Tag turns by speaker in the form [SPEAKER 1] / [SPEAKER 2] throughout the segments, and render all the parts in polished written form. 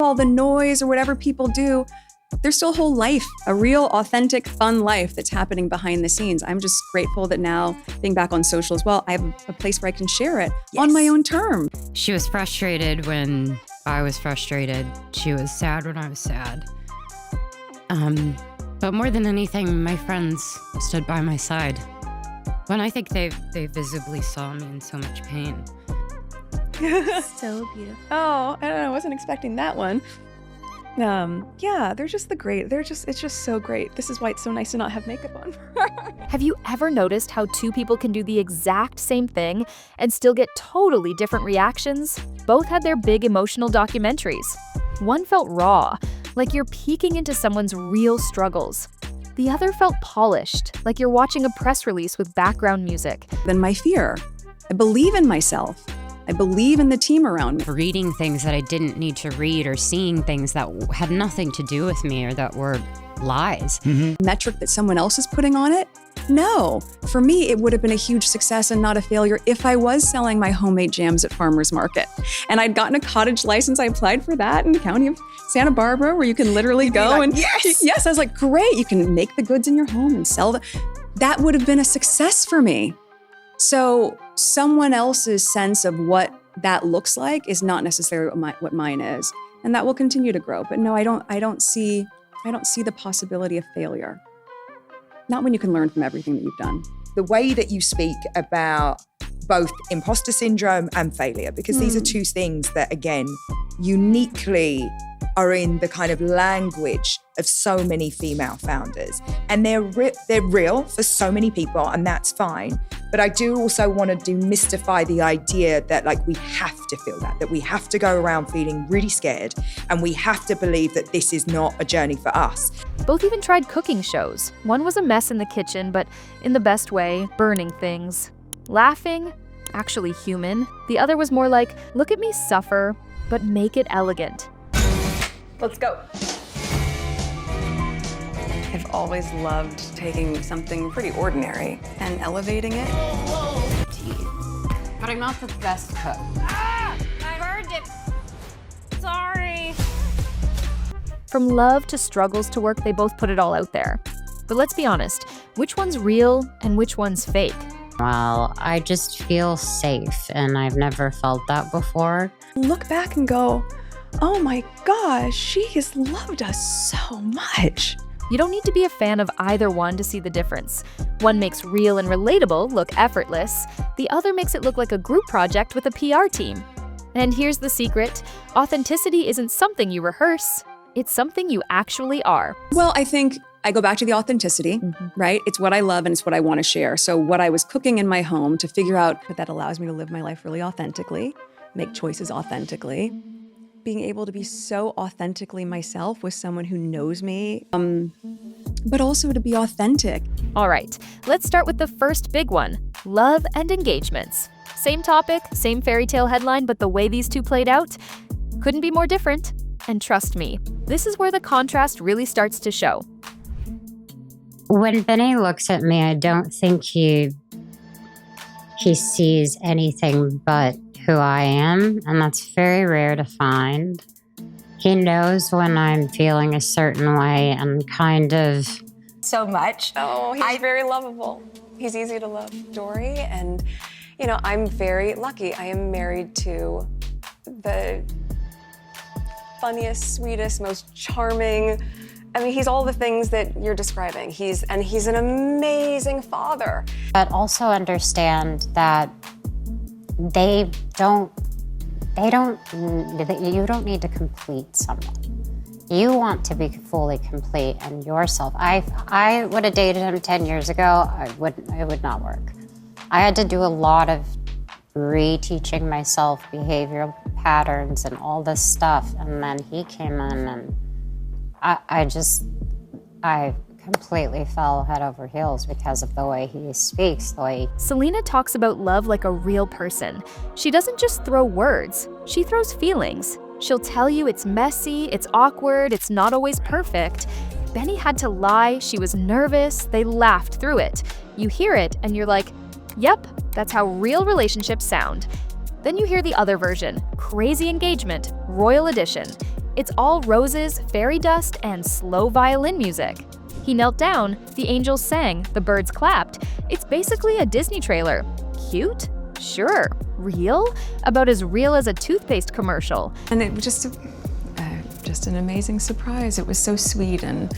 [SPEAKER 1] all the noise or whatever people do, there's still a whole life, a real, authentic, fun life that's happening behind the scenes. I'm just grateful that now, being back on social as well, I have a place where I can share it on my own terms.
[SPEAKER 2] She was frustrated when I was frustrated. She was sad when I was sad. But more than anything, my friends stood by my side. When I think they visibly saw me in so much pain.
[SPEAKER 3] So beautiful.
[SPEAKER 1] Oh, I don't know. I wasn't expecting that one. Yeah, they're just it's just so great. This is why it's so nice to not have makeup on.
[SPEAKER 3] Have you ever noticed how two people can do the exact same thing and still get totally different reactions? Both had their big emotional documentaries. One felt raw, like you're peeking into someone's real struggles. The other felt polished, like you're watching a press release with background music.
[SPEAKER 1] Then my fear. I believe in myself. I believe in the team around me.
[SPEAKER 2] Reading things that I didn't need to read, or seeing things that had nothing to do with me or that were lies.
[SPEAKER 1] Metric that someone else is putting on it? No. For me, it would have been a huge success and not a failure if I was selling my homemade jams at Farmers Market. And I'd gotten a cottage license. I applied for that in the county of Santa Barbara, where you can literally go and yes, I was like, great, you can make the goods in your home and sell them. That would have been a success for me. So someone else's sense of what that looks like is not necessarily what mine is. And that will continue to grow. But no, I don't see the possibility of failure. Not when you can learn from everything that you've done.
[SPEAKER 4] The way that you speak about both imposter syndrome and failure, because these are two things that, again, uniquely are in the kind of language of so many female founders. And they're real for so many people, and that's fine. But I do also want to demystify the idea that we have to feel that we have to go around feeling really scared, and we have to believe that this is not a journey for us.
[SPEAKER 3] Both even tried cooking shows. One was a mess in the kitchen, but in the best way, burning things. Laughing, actually human. The other was more like, look at me suffer, but make it elegant.
[SPEAKER 1] Let's go. I've always loved taking something pretty ordinary and elevating it.
[SPEAKER 2] But I'm not the best cook.
[SPEAKER 5] I burned it. Sorry.
[SPEAKER 3] From love to struggles to work, they both put it all out there. But let's be honest, which one's real and which one's fake?
[SPEAKER 2] Well, I just feel safe, and I've never felt that before.
[SPEAKER 1] Look back and go, oh my gosh, she has loved us so much.
[SPEAKER 3] You don't need to be a fan of either one to see the difference. One makes real and relatable look effortless. The other makes it look like a group project with a PR team. And here's the secret. Authenticity isn't something you rehearse. It's something you actually are.
[SPEAKER 1] Well, I think I go back to the authenticity, right? It's what I love and it's what I want to share. So what I was cooking in my home to figure out that allows me to live my life really authentically, make choices authentically, being able to be so authentically myself with someone who knows me, but also to be authentic.
[SPEAKER 3] All right, let's start with the first big one, love and engagements. Same topic, same fairy tale headline, but the way these two played out couldn't be more different. And trust me, this is where the contrast really starts to show.
[SPEAKER 2] When Benny looks at me, I don't think he sees anything but who I am, and that's very rare to find. He knows when I'm feeling a certain way and kind of...
[SPEAKER 5] So much.
[SPEAKER 6] Oh, he's very lovable. He's easy to love, Dory, and I'm very lucky. I am married to the funniest, sweetest, most charming. I mean, he's all the things that you're describing. He's an amazing father.
[SPEAKER 2] But also understand that you don't need to complete someone. You want to be fully complete and yourself. I would have dated him 10 years ago. It would not work. I had to do a lot of reteaching myself behavioral patterns and all this stuff. And then he came in and I completely fell head over heels because of the way he speaks, the way...
[SPEAKER 3] Selena talks about love like a real person. She doesn't just throw words, she throws feelings. She'll tell you it's messy, it's awkward, it's not always perfect. Benny had to lie, she was nervous, they laughed through it. You hear it and you're like, yep, that's how real relationships sound. Then you hear the other version, crazy engagement, royal edition. It's all roses, fairy dust, and slow violin music. He knelt down, the angels sang, the birds clapped. It's basically a Disney trailer. Cute? Sure. Real? About as real as a toothpaste commercial.
[SPEAKER 1] And it was just an amazing surprise. It was so sweet and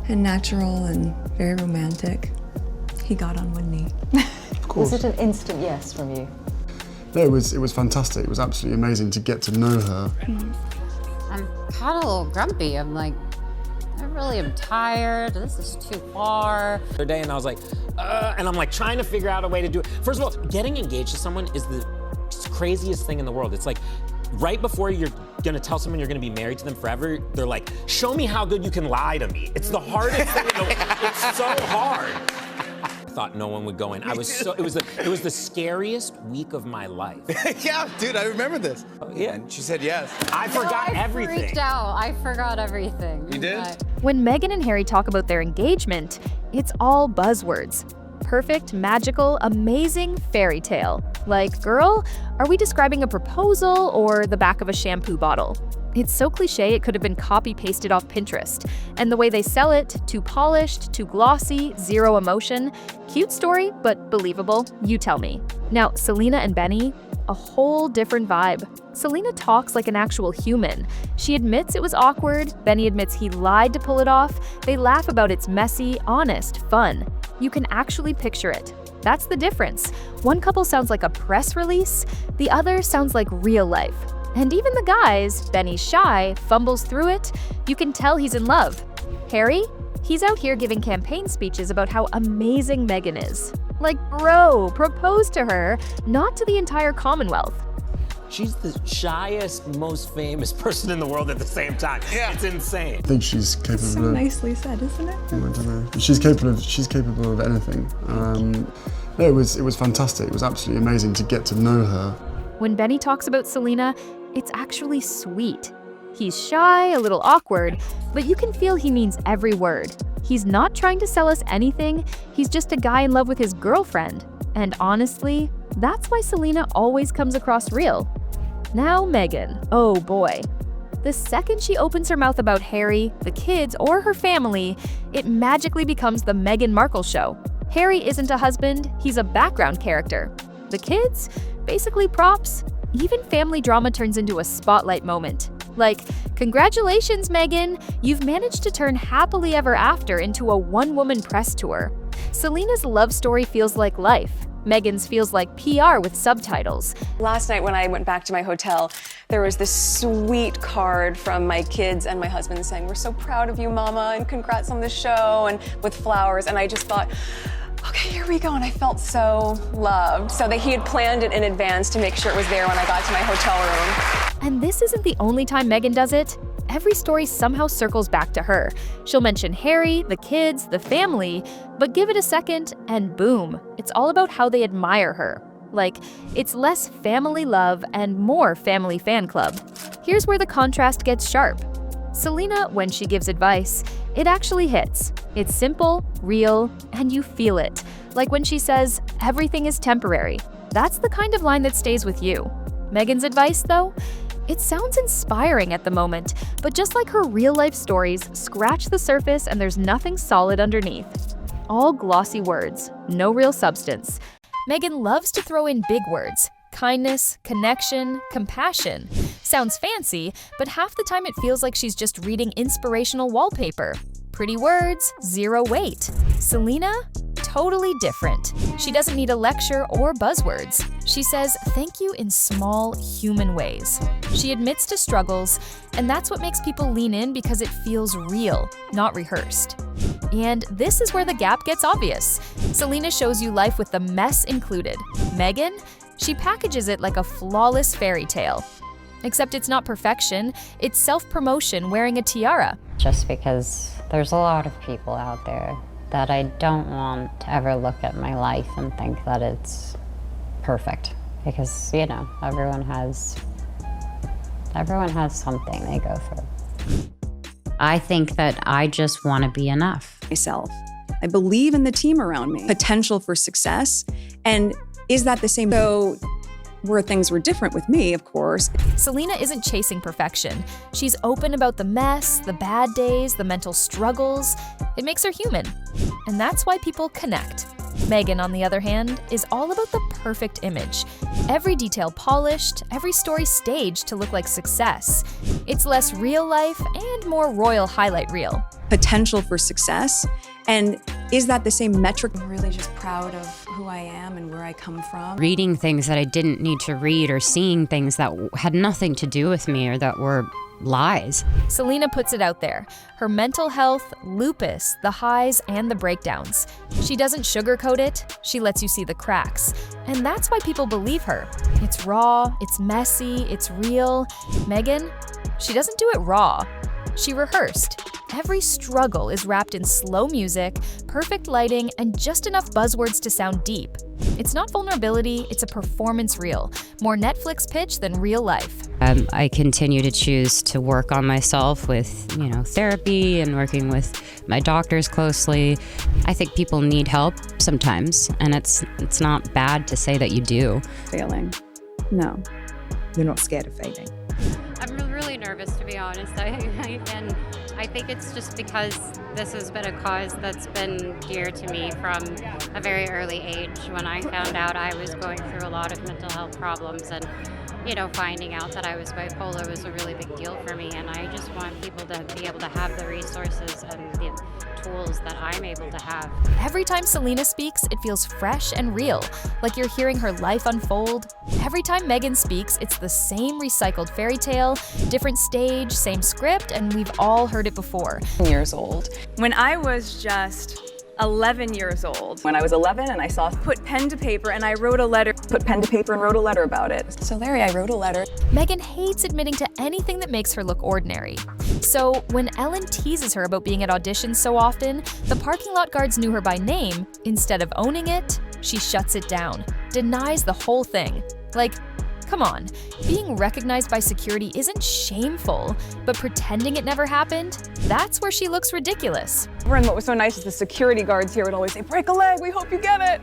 [SPEAKER 1] natural and very romantic. He got on one knee.
[SPEAKER 7] Of course.
[SPEAKER 8] Was it an instant yes from you?
[SPEAKER 7] No, it was fantastic. It was absolutely amazing to get to know her.
[SPEAKER 2] I'm kind of a little grumpy. I'm like, I really am tired. This is too far.
[SPEAKER 9] The other day, and I was like, and I'm like trying to figure out a way to do it. First of all, getting engaged to someone is the craziest thing in the world. It's like right before you're gonna tell someone you're gonna be married to them forever, they're like, show me how good you can lie to me. It's the hardest thing in the world. It's so hard. I thought no one would go in. It was the scariest week of my life.
[SPEAKER 10] Yeah, dude, I remember this.
[SPEAKER 9] Yeah.
[SPEAKER 10] And she said yes.
[SPEAKER 9] I forgot everything.
[SPEAKER 2] I freaked out. I forgot everything.
[SPEAKER 10] You did?
[SPEAKER 3] When Meghan and Harry talk about their engagement, it's all buzzwords. Perfect, magical, amazing fairy tale. Like, girl, are we describing a proposal or the back of a shampoo bottle? It's so cliche it could have been copy-pasted off Pinterest. And the way they sell it, too polished, too glossy, zero emotion. Cute story, but believable, you tell me. Now, Selena and Benny, a whole different vibe. Selena talks like an actual human. She admits it was awkward, Benny admits he lied to pull it off. They laugh about it's messy, honest, fun. You can actually picture it. That's the difference. One couple sounds like a press release, the other sounds like real life. And even the guys, Benny's shy, fumbles through it. You can tell he's in love. Harry? He's out here giving campaign speeches about how amazing Meghan is. Like, bro, propose to her, not to the entire Commonwealth.
[SPEAKER 9] She's the shyest, most famous person in the world at the same time. Yeah. It's insane.
[SPEAKER 7] I think she's capable
[SPEAKER 1] So
[SPEAKER 7] of...
[SPEAKER 1] nicely said, isn't it?
[SPEAKER 7] I don't know. She's capable of anything. No, it was fantastic. It was absolutely amazing to get to know her.
[SPEAKER 3] When Benny talks about Selena, it's actually sweet. He's shy, a little awkward, but you can feel he means every word. He's not trying to sell us anything, he's just a guy in love with his girlfriend. And honestly, that's why Selena always comes across real. Now Meghan, oh boy. The second she opens her mouth about Harry, the kids, or her family, it magically becomes the Meghan Markle show. Harry isn't a husband, he's a background character. The kids? Basically props. Even family drama turns into a spotlight moment. Like, congratulations, Meghan! You've managed to turn happily ever after into a one-woman press tour. Selena's love story feels like life. Meghan's feels like PR with subtitles.
[SPEAKER 6] Last night when I went back to my hotel, there was this sweet card from my kids and my husband saying, "We're so proud of you, Mama, and congrats on the show," and with flowers. And I just thought, okay, here we go. And I felt so loved. So that he had planned it in advance to make sure it was there when I got to my hotel room.
[SPEAKER 3] And this isn't the only time Meghan does it. Every story somehow circles back to her. She'll mention Harry, the kids, the family, but give it a second and boom, it's all about how they admire her. Like, it's less family love and more family fan club. Here's where the contrast gets sharp. Selena, when she gives advice, it actually hits. It's simple, real, and you feel it. Like when she says, everything is temporary. That's the kind of line that stays with you. Meghan's advice, though? It sounds inspiring at the moment, but just like her real-life stories, scratch the surface and there's nothing solid underneath. All glossy words, no real substance. Meghan loves to throw in big words. Kindness, connection, compassion. Sounds fancy, but half the time it feels like she's just reading inspirational wallpaper. Pretty words, zero weight. Selena? Totally different. She doesn't need a lecture or buzzwords. She says thank you in small, human ways. She admits to struggles, and that's what makes people lean in because it feels real, not rehearsed. And this is where the gap gets obvious. Selena shows you life with the mess included. Meghan? She packages it like a flawless fairy tale. Except it's not perfection, it's self-promotion wearing a tiara.
[SPEAKER 2] Just because there's a lot of people out there that I don't want to ever look at my life and think that it's perfect. Because, you know, everyone has something they go through. I think that I just want to be enough.
[SPEAKER 1] Myself. I believe in the team around me. Potential for success. And is that the same? So where things were different with me, of course.
[SPEAKER 3] Selena isn't chasing perfection. She's open about the mess, the bad days, the mental struggles. It makes her human. And that's why people connect. Meghan, on the other hand, is all about the perfect image. Every detail polished, every story staged to look like success. It's less real life and more royal highlight reel.
[SPEAKER 1] Potential for success. And is that the same metric?
[SPEAKER 6] I'm really just proud of who I am and where I come from.
[SPEAKER 2] Reading things that I didn't need to read, or seeing things that had nothing to do with me or that were lies.
[SPEAKER 3] Selena puts it out there. Her mental health, lupus, the highs and the breakdowns. She doesn't sugarcoat it, she lets you see the cracks. And that's why people believe her. It's raw, it's messy, it's real. Meghan, she doesn't do it raw. She rehearsed. Every struggle is wrapped in slow music, perfect lighting, and just enough buzzwords to sound deep. It's not vulnerability, it's a performance reel. More Netflix pitch than real life.
[SPEAKER 2] I continue to choose to work on myself with, therapy and working with my doctors closely. I think people need help sometimes, and it's not bad to say that you do.
[SPEAKER 1] Failing. No.
[SPEAKER 4] You're not scared of failing.
[SPEAKER 2] I'm really nervous, to be honest. And I think it's just because this has been a cause that's been dear to me from a very early age. When I found out I was going through a lot of mental health problems, and finding out that I was bipolar was a really big deal for me. And I just want people to be able to have the resources and the tools that I'm able to have.
[SPEAKER 3] Every time Selena speaks, it feels fresh and real, like you're hearing her life unfold. Every time Meghan speaks, it's the same recycled fairy tale, different stage, same script, and we've all heard it before.
[SPEAKER 6] Years old.
[SPEAKER 5] When I was just 11 years old.
[SPEAKER 6] When I was 11 and I saw
[SPEAKER 5] Put pen to paper and I wrote a letter.
[SPEAKER 6] put pen to paper and wrote a letter about it. So Larry, I wrote a letter.
[SPEAKER 3] Meghan hates admitting to anything that makes her look ordinary. So when Ellen teases her about being at auditions so often, the parking lot guards knew her by name. Instead of owning it, she shuts it down, denies the whole thing. Like, come on, being recognized by security isn't shameful, but pretending it never happened, that's where she looks ridiculous.
[SPEAKER 6] And what was so nice is the security guards here would always say, break a leg, we hope you get it.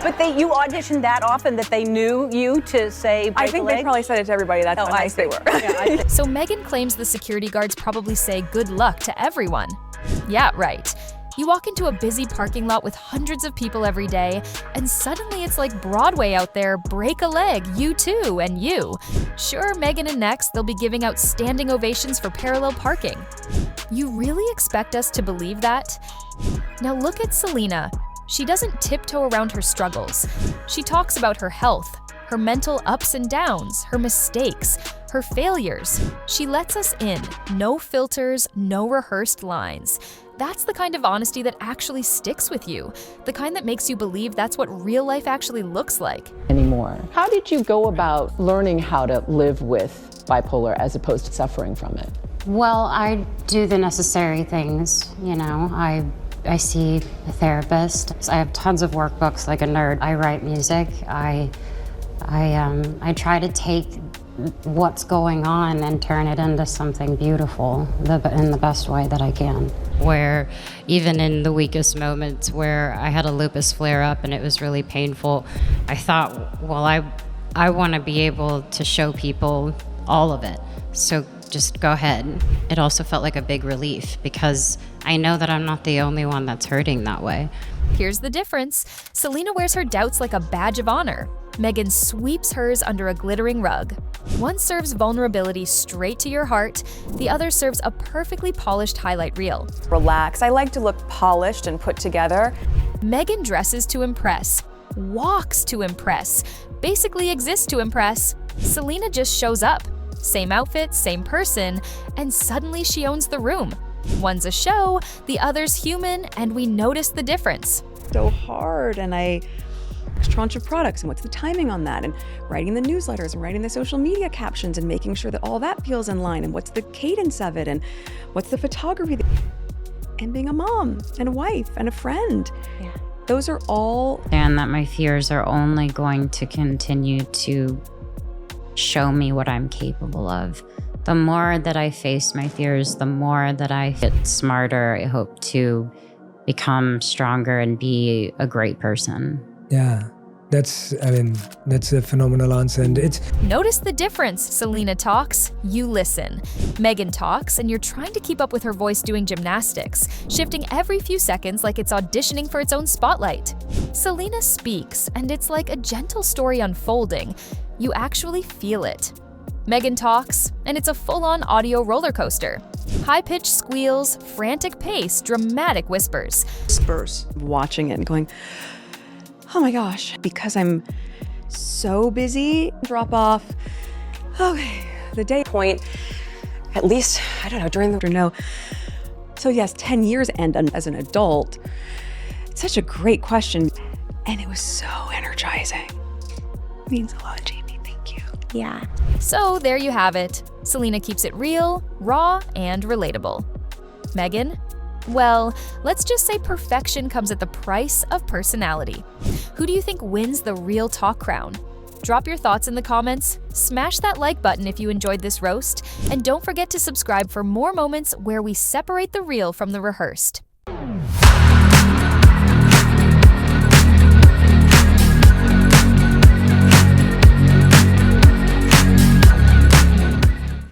[SPEAKER 8] But you auditioned that often that they knew you to say break
[SPEAKER 6] I think
[SPEAKER 8] a leg?
[SPEAKER 6] they probably said it to everybody. That's how nice they were.
[SPEAKER 3] So Meghan claims the security guards probably say good luck to everyone. Yeah, right. You walk into a busy parking lot with hundreds of people every day, and suddenly it's like Broadway out there, break a leg, you too, and you. Sure, Meghan and next, they'll be giving out standing ovations for parallel parking. You really expect us to believe that? Now look at Selena. She doesn't tiptoe around her struggles. She talks about her health, her mental ups and downs, her mistakes, her failures. She lets us in. No filters, no rehearsed lines. That's the kind of honesty that actually sticks with you, the kind that makes you believe that's what real life actually looks like.
[SPEAKER 11] Anymore. How did you go about learning how to live with bipolar as opposed to suffering from it?
[SPEAKER 2] Well, I do the necessary things, I see a therapist. I have tons of workbooks like a nerd. I write music. I try to take what's going on and turn it into something beautiful in the best way that I can. Where even in the weakest moments where I had a lupus flare up and it was really painful, I thought, well, I want to be able to show people all of it. So just go ahead. It also felt like a big relief because I know that I'm not the only one that's hurting that way.
[SPEAKER 3] Here's the difference. Selena wears her doubts like a badge of honor. Meghan sweeps hers under a glittering rug. One serves vulnerability straight to your heart, the other serves a perfectly polished highlight reel.
[SPEAKER 6] Relax. I like to look polished and put together.
[SPEAKER 3] Meghan dresses to impress, walks to impress, basically exists to impress. Selena just shows up. Same outfit, same person, and suddenly she owns the room. One's a show, the other's human, and we notice the difference.
[SPEAKER 1] So hard, and I tranche of products and what's the timing on that, and writing the newsletters and writing the social media captions and making sure that all that feels in line, and what's the cadence of it, and what's the photography, and being a mom and a wife and a friend.
[SPEAKER 2] Yeah.
[SPEAKER 1] Those are all.
[SPEAKER 2] And that my fears are only going to continue to show me what I'm capable of. The more that I face my fears, the more that I get smarter. I hope to become stronger and be a great person.
[SPEAKER 12] Yeah. That's a phenomenal answer. And it's
[SPEAKER 3] Notice the difference. Selena talks, you listen. Meghan talks, and you're trying to keep up with her voice doing gymnastics, shifting every few seconds like it's auditioning for its own spotlight. Selena speaks, and it's like a gentle story unfolding. You actually feel it. Meghan talks, and it's a full-on audio roller coaster. High-pitched squeals, frantic pace, dramatic whispers.
[SPEAKER 1] Whispers, watching it and going, oh my gosh, because I'm so busy, drop off. Okay, the day point, at least, I don't know, during the no. So yes, 10 years and as an adult, it's such a great question. And it was so energizing. It means a lot, Jamie, thank you.
[SPEAKER 2] Yeah.
[SPEAKER 3] So there you have it. Selena keeps it real, raw, and relatable. Meghan? Well, let's just say perfection comes at the price of personality. Who do you think wins the real talk crown? Drop your thoughts in the comments, smash that like button if you enjoyed this roast, and don't forget to subscribe for more moments where we separate the real from the rehearsed.